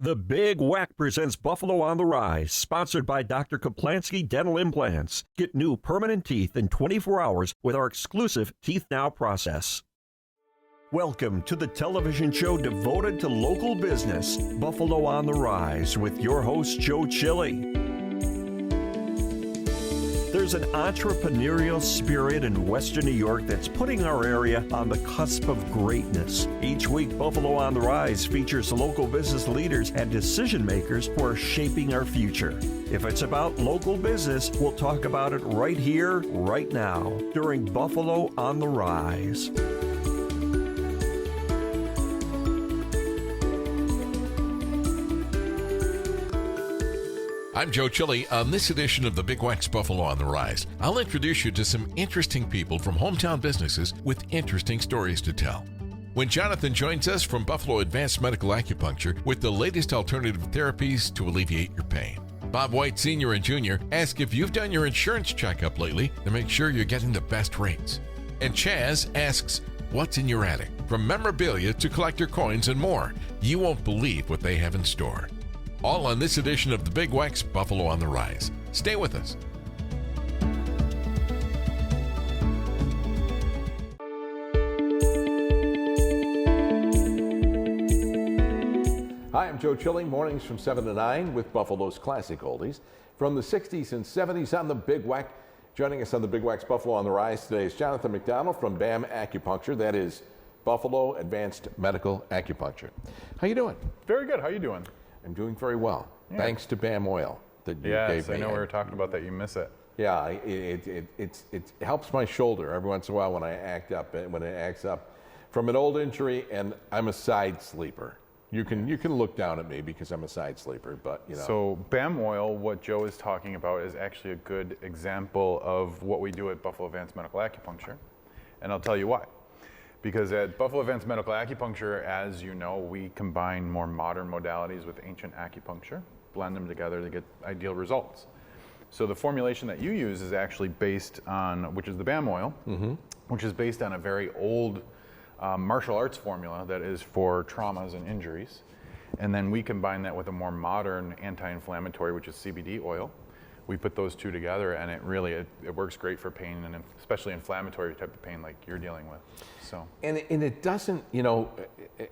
The Big WECK presents Buffalo on the Rise, sponsored by Dr. Kaplansky Dental Implants. Get new permanent teeth in 24 hours with our exclusive Teeth Now process. Welcome to the television show devoted to local business, Buffalo on the Rise, with your host, Joe Chili. There's an entrepreneurial spirit in Western New York that's putting our area on the cusp of greatness. Each week, Buffalo on the Rise features local business leaders and decision makers who are shaping our future. If it's about local business, we'll talk about it right here, right now, during Buffalo on the Rise. I'm Joe Chili. On this edition of the Big WECK's Buffalo on the Rise, I'll introduce you to some interesting people from hometown businesses with interesting stories to tell. When Jonathan joins us from Buffalo Advanced Medical Acupuncture with the latest alternative therapies to alleviate your pain. Bob White Sr. and Jr. ask if you've done your insurance checkup lately to make sure you're getting the best rates. And Chazz asks, what's in your attic? From memorabilia to collector coins and more, you won't believe what they have in store. All on this edition of the Big WECK's Buffalo on the Rise. Stay with us. Hi, I'm Joe Chili, mornings from 7 to 9 with Buffalo's Classic Oldies. From the 60s and 70s on the Big WECK. Joining us on the Big WECK's Buffalo on the Rise today is Jonathan McDonald from BAM Acupuncture. That is Buffalo Advanced Medical Acupuncture. How you doing? Very good. How you doing? I'm doing very well. Yeah. Thanks to BAM oil that you gave me. Yes, I know we were talking about that. You miss it. Yeah, it helps my shoulder every once in a while when I act up, when it acts up from an old injury, and I'm a side sleeper. You can look down at me because I'm a side sleeper, but you know. So BAM oil, what Joe is talking about, is actually a good example of what we do at Buffalo Advanced Medical Acupuncture, and I'll tell you why. Because at Buffalo Advanced Medical Acupuncture, as you know, we combine more modern modalities with ancient acupuncture, blend them together to get ideal results. So the formulation that you use is actually based on, which is the BAM oil, which is based on a very old martial arts formula that is for traumas and injuries. And then we combine that with a more modern anti-inflammatory, which is CBD oil. We put those two together, and it works great for pain, and especially inflammatory type of pain like you're dealing with. So and it doesn't, you know,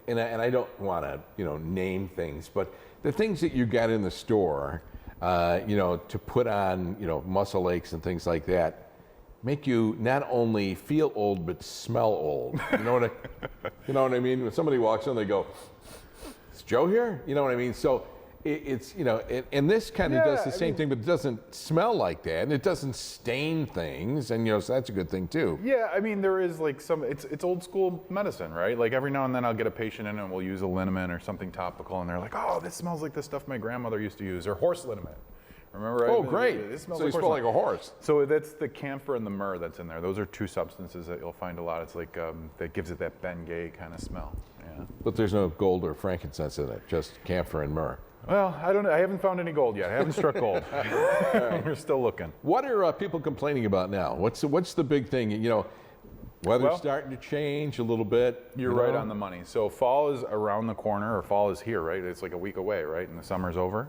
and I don't want to, you know, name things, but the things that you got in the store, you know, to put on, you know, muscle aches and things like that, make you not only feel old but smell old. You know what I mean? When somebody walks in, they go, "Is Joe here?" You know what I mean? So. It's, you know, and this kind of does the same thing, but it doesn't smell like that, and it doesn't stain things, and you know, so that's a good thing too. Yeah, I mean, there is like it's old school medicine, right? Like every now and then I'll get a patient in and we'll use a liniment or something topical, and they're like, "Oh, this smells like the stuff my grandmother used to use," or horse liniment. Remember? Oh, great! It smells so you smell like a horse. So that's the camphor and the myrrh that's in there. Those are two substances that you'll find a lot. It's like that gives it that Bengay kind of smell. Yeah. But there's no gold or frankincense in it, just camphor and myrrh. Well, I don't know. I haven't found any gold yet. I haven't struck gold. We're still looking. What are people complaining about now? What's the big thing? You know, weather's starting to change a little bit. You're right on the money. So fall is around the corner, or fall is here, right? It's like a week away, right? And the summer's over.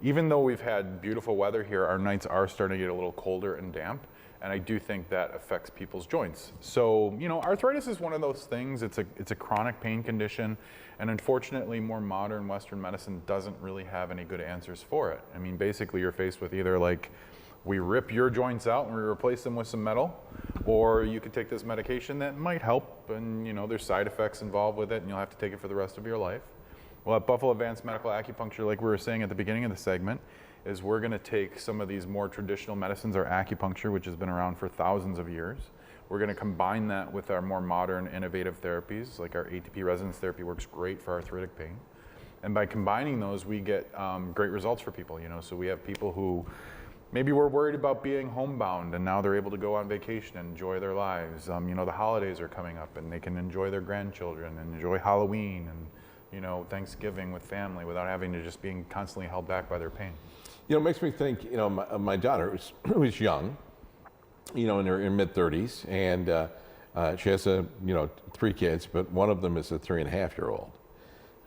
Even though we've had beautiful weather here, our nights are starting to get a little colder and damp. And I do think that affects people's joints. So, you know, arthritis is one of those things. It's a chronic pain condition, and unfortunately, more modern Western medicine doesn't really have any good answers for it. I mean, basically, you're faced with either like, we rip your joints out and we replace them with some metal, or you could take this medication that might help, and you know, there's side effects involved with it, and you'll have to take it for the rest of your life. Well, at Buffalo Advanced Medical Acupuncture, like we were saying at the beginning of the segment, is we're going to take some of these more traditional medicines, our acupuncture, which has been around for thousands of years. We're going to combine that with our more modern, innovative therapies, like our ATP resonance therapy works great for arthritic pain. And by combining those, we get great results for people. You know, so we have people who maybe were worried about being homebound, and now they're able to go on vacation and enjoy their lives. You know, the holidays are coming up, and they can enjoy their grandchildren and enjoy Halloween and, you know, Thanksgiving with family without having to just being constantly held back by their pain. You know, it makes me think, you know, my daughter who's young, you know, in her mid-30s, and she has 3 kids, but one of them is a 3.5-year-old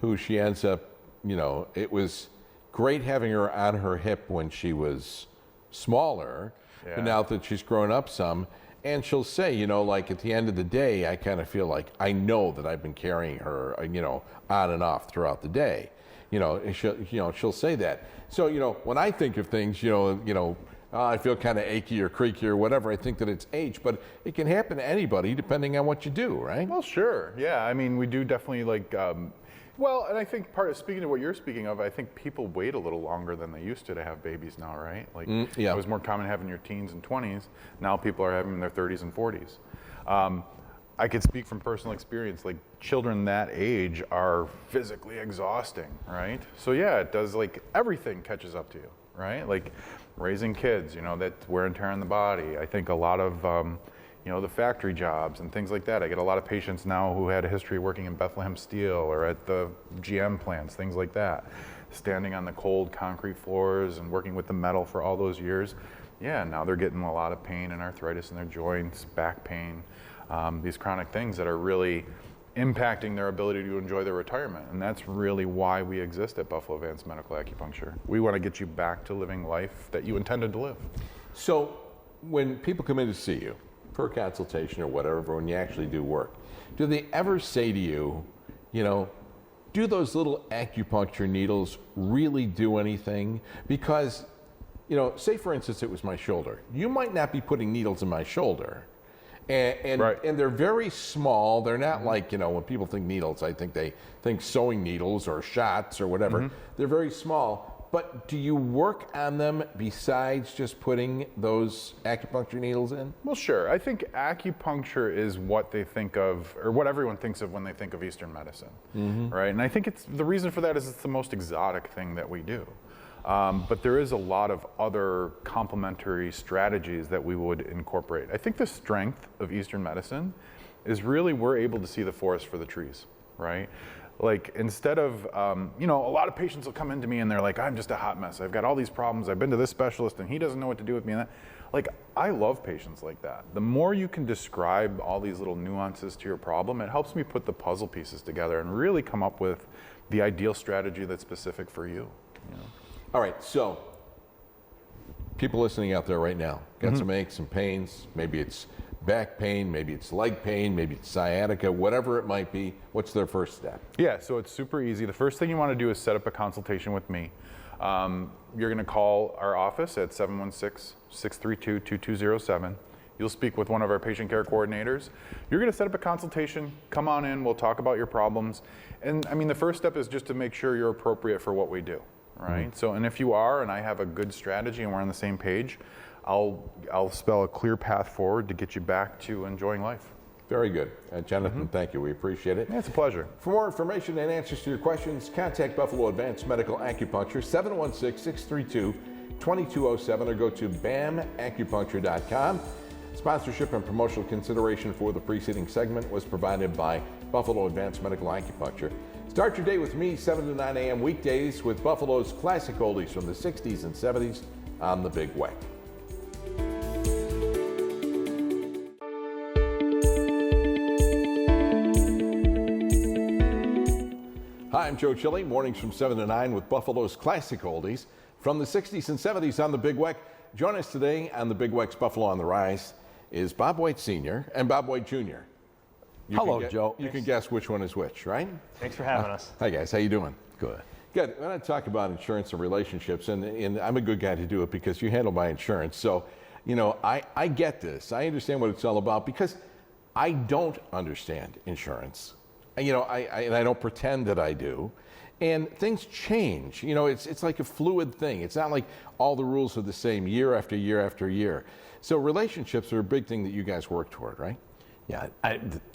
who she ends up it was great having her on her hip when she was smaller, Yeah. but now that she's grown up some, and she'll say, like at the end of the day, I kind of feel like I know that I've been carrying her, on and off throughout the day. She'll say that. So, when I think of things, I feel kind of achy or creaky or whatever, I think that it's age, but it can happen to anybody depending on what you do, right? Well, sure. Yeah. I mean, we do definitely and I think speaking of what you're speaking of, I think people wait a little longer than they used to have babies now, right? Yeah. It was more common having your teens and 20s. Now people are having in their 30s and 40s. I could speak from personal experience, children that age are physically exhausting, right? So yeah, it does, everything catches up to you, right? Raising kids, that wear and tear on the body. I think a lot of, the factory jobs and things like that. I get a lot of patients now who had a history working in Bethlehem Steel or at the GM plants, things like that. Standing on the cold concrete floors and working with the metal for all those years. Yeah, now they're getting a lot of pain and arthritis in their joints, back pain, these chronic things that are really impacting their ability to enjoy their retirement. And that's really why we exist at Buffalo Advanced Medical Acupuncture. We want to get you back to living life that you intended to live. So when people come in to see you for a consultation or whatever, when you actually do work, do they ever say to you, do those little acupuncture needles really do anything? Because, say for instance it was my shoulder. You might not be putting needles in my shoulder. And they're very small. They're not like, when people think needles, I think they think sewing needles or shots or whatever. They're very small. But do you work on them besides just putting those acupuncture needles in? Well, sure. I think acupuncture is what they think of, or what everyone thinks of when they think of Eastern medicine, right? And I think the reason for that is it's the most exotic thing that we do. But there is a lot of other complementary strategies that we would incorporate. I think the strength of Eastern medicine is really we're able to see the forest for the trees, right? Instead of, a lot of patients will come into me and they're like, I'm just a hot mess. I've got all these problems. I've been to this specialist and he doesn't know what to do with me. And that. I love patients like that. The more you can describe all these little nuances to your problem, it helps me put the puzzle pieces together and really come up with the ideal strategy that's specific for you. All right, so people listening out there right now, got some aches, some pains, maybe it's back pain, maybe it's leg pain, maybe it's sciatica, whatever it might be. What's their first step? Yeah, so it's super easy. The first thing you want to do is set up a consultation with me. You're going to call our office at 716-632-2207. You'll speak with one of our patient care coordinators. You're going to set up a consultation, come on in, we'll talk about your problems. And the first step is just to make sure you're appropriate for what we do, right? So, and if you are, and I have a good strategy and we're on the same page, I'll spell a clear path forward to get you back to enjoying life. Very good. Jonathan, thank you. We appreciate it. Yeah, it's a pleasure. For more information and answers to your questions, contact Buffalo Advanced Medical Acupuncture, 716-632-2207, or go to bamacupuncture.com. Sponsorship and promotional consideration for the preceding segment was provided by Buffalo Advanced Medical Acupuncture. Start your day with me, 7 to 9 a.m. weekdays with Buffalo's classic oldies from the 60s and 70s on the Big WECK. Hi, I'm Joe Chile, mornings from 7 to 9 with Buffalo's classic oldies from the 60s and 70s on the Big WECK. Join us today on the Big WECK's Buffalo on the Rise is Bob White Sr. and Bob White Jr. Hello, Joe. You can guess which one is which, right? Thanks for having us. Hi, guys. How you doing? Good. Good. When I talk about insurance and relationships, and I'm a good guy to do it because you handle my insurance. So, I get this. I understand what it's all about because I don't understand insurance. I don't pretend that I do. And things change. It's like a fluid thing. It's not like all the rules are the same year after year after year. So relationships are a big thing that you guys work toward, right? Yeah.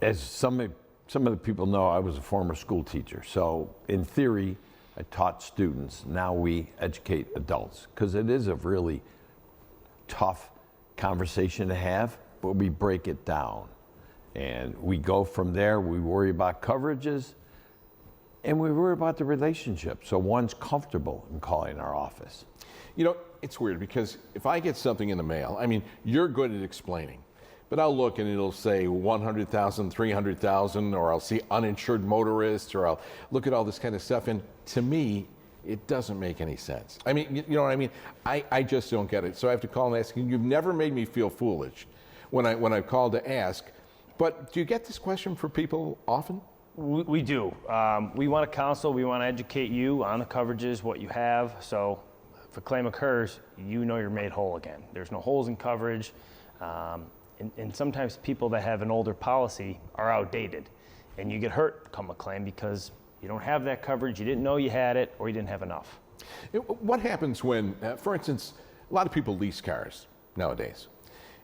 As some of the people know, I was a former school teacher. So in theory, I taught students. Now we educate adults because it is a really tough conversation to have, but we break it down. And we go from there. We worry about coverages. And we worry about the relationship, so one's comfortable in calling our office. It's weird because if I get something in the mail, you're good at explaining, but I'll look and it'll say 100,000, 300,000, or I'll see uninsured motorists, or I'll look at all this kind of stuff. And to me, it doesn't make any sense. I mean, you know what I mean? I just don't get it. So I have to call and ask. And you've never made me feel foolish when I called to ask. But do you get this question for people often? We do. We want to counsel. We want to educate you on the coverages, what you have. So if a claim occurs, you know you're made whole again. There's no holes in coverage. And sometimes people that have an older policy are outdated, and you get hurt come a claim because you don't have that coverage, you didn't know you had it, or you didn't have enough. What happens when, for instance, a lot of people lease cars nowadays?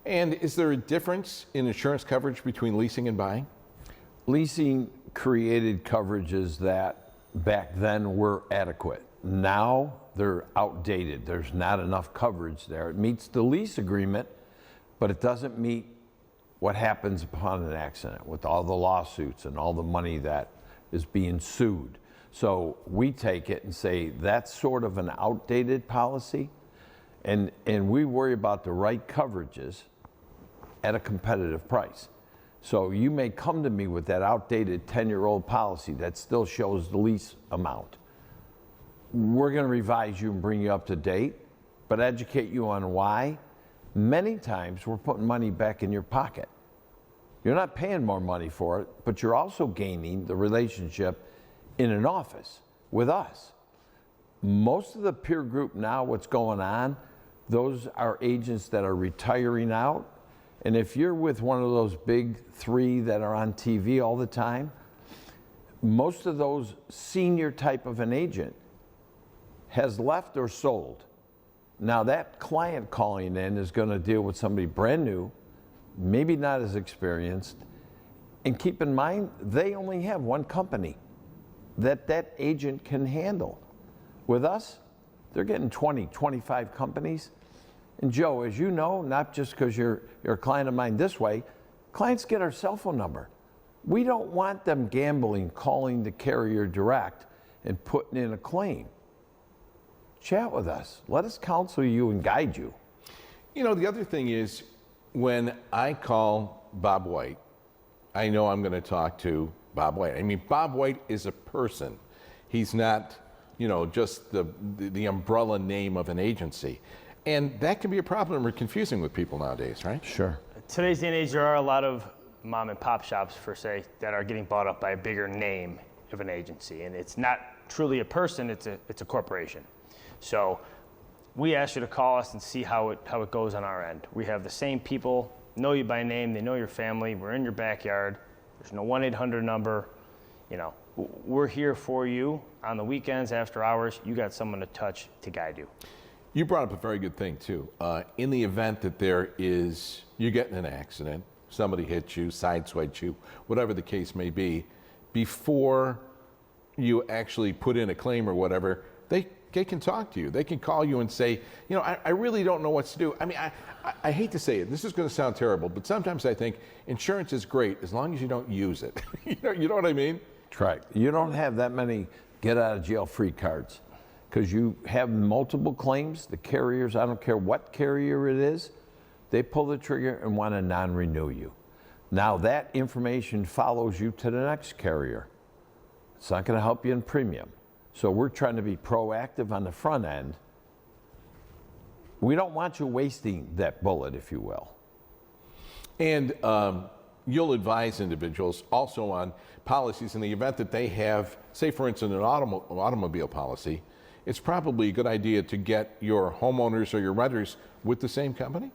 And is there a difference in insurance coverage between leasing and buying? Leasing created coverages that back then were adequate. Now they're outdated. There's not enough coverage there. It meets the lease agreement, but it doesn't meet what happens upon an accident with all the lawsuits and all the money that is being sued. So we take it and say that's sort of an outdated policy, and we worry about the right coverages at a competitive price. So you may come to me with that outdated 10-year-old policy that still shows the lease amount. We're going to revise you and bring you up to date, but educate you on why. Many times we're putting money back in your pocket. You're not paying more money for it, but you're also gaining the relationship in an office with us. Most of the peer group now, what's going on, those are agents that are retiring out. And if you're with one of those big three that are on TV all the time, most of those senior type of an agent has left or sold. Now that client calling in is going to deal with somebody brand new, maybe not as experienced, and keep in mind, they only have one company that agent can handle. With us, they're getting 20, 25 companies. And Joe, as you know, not just because you're a client of mine this way, clients get our cell phone number. We don't want them gambling, calling the carrier direct and putting in a claim. Chat with us. Let us counsel you and guide you. You know, the other thing is, when I call Bob White, I know I'm going to talk to Bob White. I mean, Bob White is a person. He's not, you know, just the umbrella name of an agency. And that can be a problem or confusing with people nowadays, right? Sure. Today's day and age, there are a lot of mom and pop shops, per se, that are getting bought up by a bigger name of an agency. And it's not truly a person, it's a corporation. So we ask you to call us and see how it goes on our end. We have the same people, know you by name, they know your family, we're in your backyard. There's no 1-800 number. You know, we're here for you on the weekends, after hours. You got someone to touch to guide you. You brought up a very good thing too. In the event that you get in an accident, somebody hits you, sideswipes you, whatever the case may be, before you actually put in a claim or whatever, they can talk to you. They can call you and say, you know, I really don't know what to do. I mean, I hate to say it. This is going to sound terrible, but sometimes I think insurance is great as long as you don't use it. You know what I mean? Correct. You don't have that many get out of jail free cards because you have multiple claims. The carriers, I don't care what carrier it is, they pull the trigger and want to non-renew you. Now that information follows you to the next carrier. It's not going to help you in premium. So we're trying to be proactive on the front end. We don't want you wasting that bullet, if you will. And you'll advise individuals also on policies in the event that they have, say for instance, an automobile policy. It's probably a good idea to get your homeowners or your renters with the same company?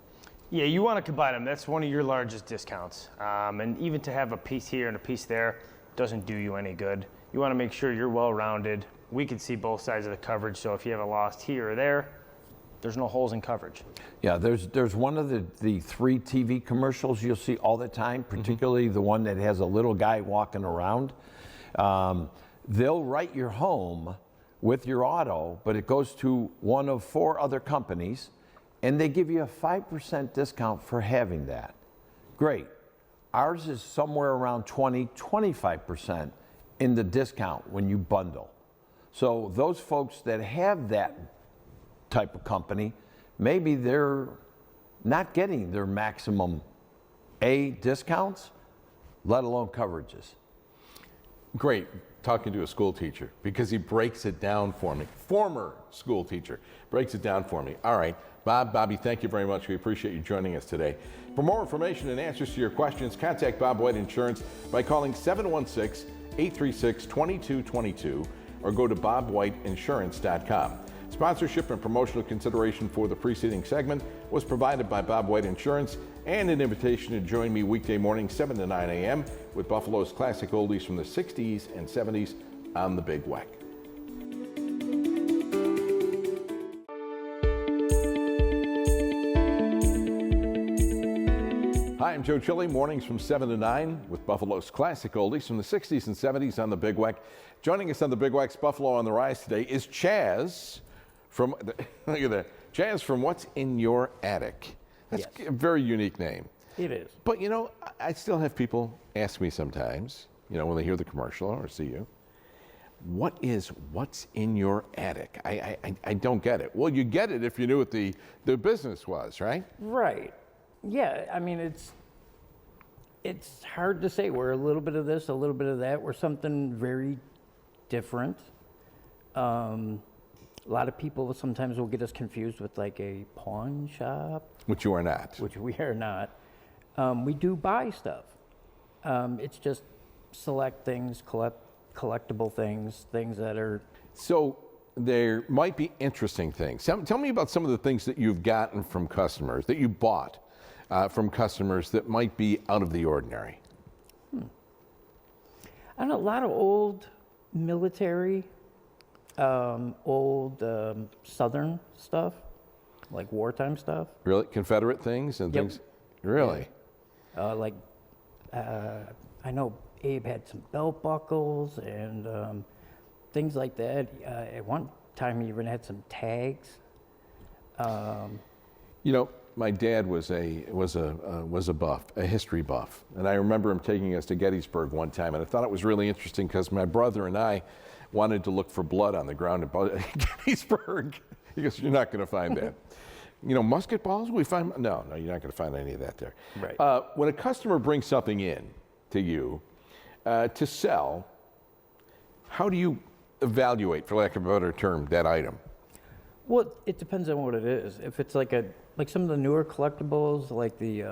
Yeah, you want to combine them. That's one of your largest discounts. And even to have a piece here and a piece there doesn't do you any good. You want to make sure you're well-rounded. We can see both sides of the coverage, so if you have a loss here or there, there's no holes in coverage. Yeah, there's one of the 3 TV commercials you'll see all the time, particularly the one that has a little guy walking around. They'll write your home with your auto, but it goes to one of 4 other companies, and they give you a 5% discount for having that. Great. Ours is somewhere around 20-25% in the discount when you bundle. So those folks that have that type of company, maybe they're not getting their maximum discounts, let alone coverages. Great talking to a school teacher because he breaks it down for me. Former school teacher breaks it down for me. All right, Bobby, thank you very much. We appreciate you joining us today. For more information and answers to your questions, contact Bob White Insurance by calling 716-836-2222 or go to bobwhiteinsurance.com. Sponsorship and promotional consideration for the preceding segment was provided by Bob White Insurance, and an invitation to join me weekday mornings 7 to 9 a.m. with Buffalo's classic oldies from the 60s and 70s on the Big WECK. Hi, I'm Joe Chile, mornings from 7 to 9 with Buffalo's classic oldies from the 60s and 70s on the Big WECK. Joining us on the Big WECK's Buffalo on the Rise today is Chazz from, look at that, Chazz from What's in Your Attic. That's a very unique name. It is. But, you know, I still have people ask me sometimes, you know, when they hear the commercial or see you, what's in your attic? I don't get it. Well, you get it if you knew what the business was, right? Right. Yeah, I mean, it's hard to say. We're a little bit of this, a little bit of that. We're something very different. A lot of people sometimes will get us confused with like a pawn shop. Which you are not. Which we are not. We do buy stuff. It's just select things, collectible things, things that are... So there might be interesting things. Tell me about some of the things that you've gotten from customers, that you bought from customers that might be out of the ordinary. I know a lot of old military, old Southern stuff, like wartime stuff. Really? Confederate things and things? Really? Yeah. I know Abe had some belt buckles and things like that. At one time, he even had some tags. You know, my dad was a buff, a history buff, and I remember him taking us to Gettysburg one time, and I thought it was really interesting because my brother and I wanted to look for blood on the ground at Gettysburg. He goes, "You're not going to find that." You know, musket balls, we find, no, you're not going to find any of that there. Right. When a customer brings something in to you to sell, how do you evaluate, for lack of a better term, that item? Well, it depends on what it is. If it's like some of the newer collectibles, like the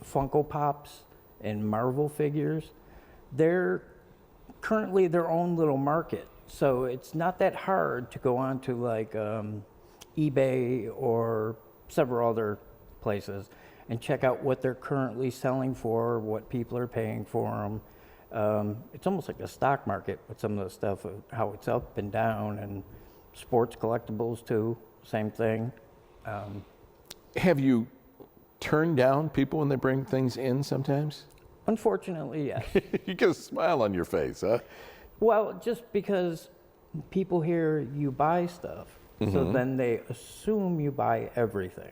Funko Pops and Marvel figures, they're currently their own little market. So it's not that hard to go on to like eBay or several other places and check out what they're currently selling for, what people are paying for them. It's almost like a stock market with some of the stuff, how it's up and down, and sports collectibles too, same thing. Have you turned down people when they bring things in sometimes? Unfortunately, yes. You get a smile on your face, huh? Well, just because people hear you buy stuff, so then they assume you buy everything.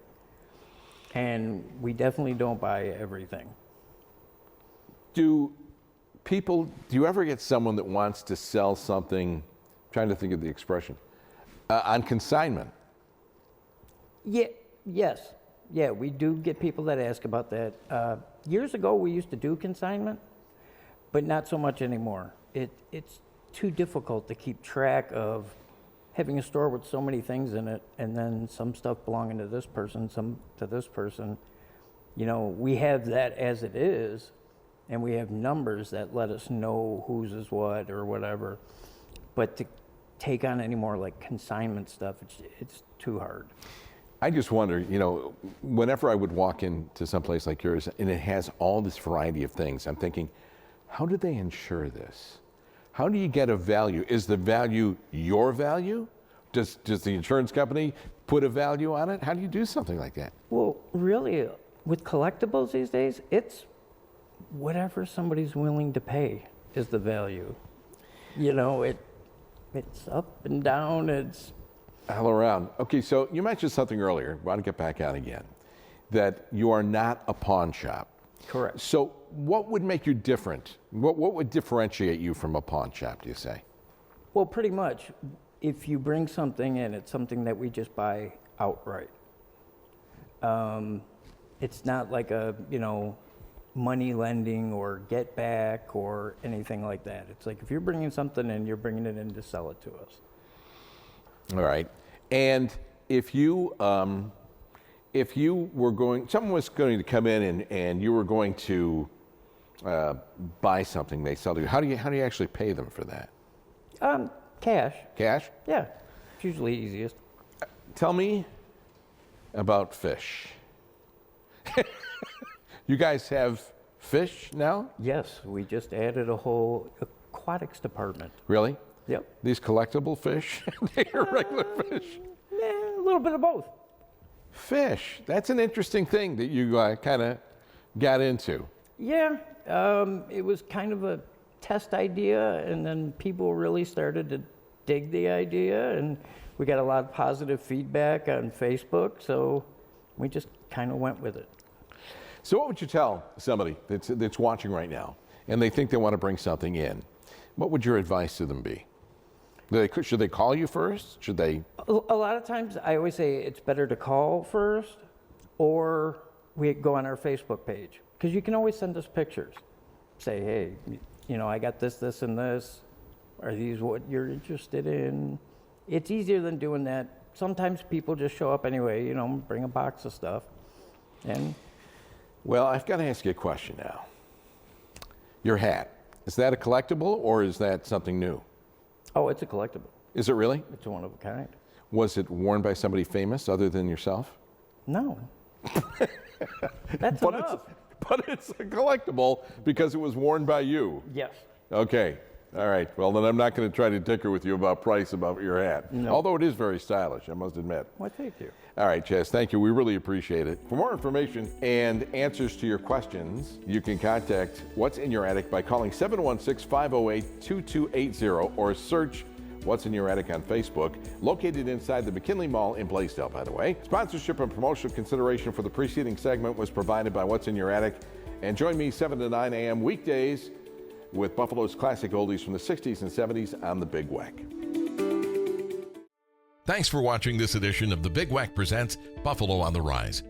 And we definitely don't buy everything. Do you ever get someone that wants to sell something, I'm trying to think of the expression, on consignment? Yeah, yes. Yeah, we do get people that ask about that. Years ago, we used to do consignment, but not so much anymore. It's too difficult to keep track of having a store with so many things in it, and then some stuff belonging to this person, some to this person. You know, we have that as it is, and we have numbers that let us know whose is what or whatever. But to take on any more like consignment stuff, it's too hard. I just wonder, you know, whenever I would walk into some place like yours and it has all this variety of things, I'm thinking, how do they insure this? How do you get a value? Is the value your value? Does the insurance company put a value on it? How do you do something like that? Well, really, with collectibles these days, it's whatever somebody's willing to pay is the value. You know, it's up and down, it's... All around. Okay, so you mentioned something earlier, I want to get back on again, that you are not a pawn shop. Correct. So what would make you different? What would differentiate you from a pawn shop, do you say? Well, pretty much. If you bring something in, it's something that we just buy outright. It's not like a money lending or get back or anything like that. It's like if you're bringing something in, you're bringing it in to sell it to us. All right. And if you were going, someone was going to come in and you were going to buy something they sell to you, how do you actually pay them for that? Cash. Cash? Yeah, it's usually easiest. Tell me about fish. You guys have fish now? Yes, we just added a whole aquatics department. Really? Yep. These collectible fish? They're regular fish? A little bit of both. Fish. That's an interesting thing that you kind of got into. Yeah, it was kind of a test idea, and then people really started to dig the idea, and we got a lot of positive feedback on Facebook, so we just kind of went with it. So what would you tell somebody that's watching right now and they think they want to bring something in? What would your advice to them be? Should they call you first? Should they? A lot of times I always say it's better to call first, or we go on our Facebook page, because you can always send us pictures. Say, hey, I got this, this, and this. Are these what you're interested in? It's easier than doing that. Sometimes people just show up anyway, bring a box of stuff. And well, I've got to ask you a question now. Your hat, is that a collectible or is that something new? oh, it's a collectible. Is it really? It's a one of a kind. Was it worn by somebody famous other than yourself? No. That's But enough. But it's a collectible because it was worn by you. Yes. Okay. All right. Well, then I'm not going to try to dicker with you about price about your hat. No. Although it is very stylish, I must admit. Well, thank you. All right, Chazz, thank you. We really appreciate it. For more information and answers to your questions, you can contact What's in Your Attic by calling 716-508-2280 or search What's in Your Attic on Facebook, located inside the McKinley Mall in Blaisdell, by the way. Sponsorship and promotional consideration for the preceding segment was provided by What's in Your Attic. And join me 7 to 9 a.m. weekdays with Buffalo's classic oldies from the 60s and 70s on the Big WECK. Thanks for watching this edition of the Big WECK Presents Buffalo on the Rise.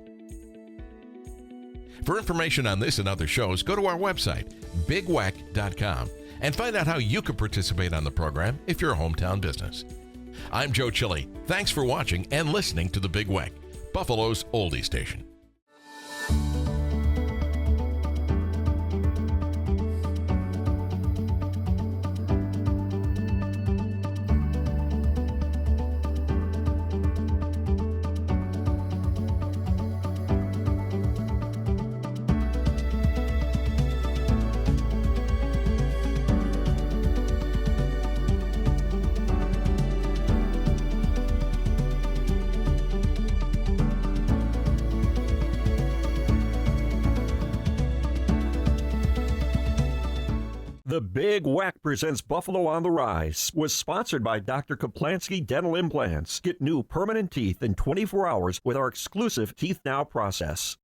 For information on this and other shows, go to our website, bigweck.com, and find out how you can participate on the program if you're a hometown business. I'm Joe Chili. Thanks for watching and listening to the Big WECK, Buffalo's oldie station. The Big WECK Presents Buffalo on the Rise was sponsored by Dr. Kaplansky Dental Implants. Get new permanent teeth in 24 hours with our exclusive Teeth Now process.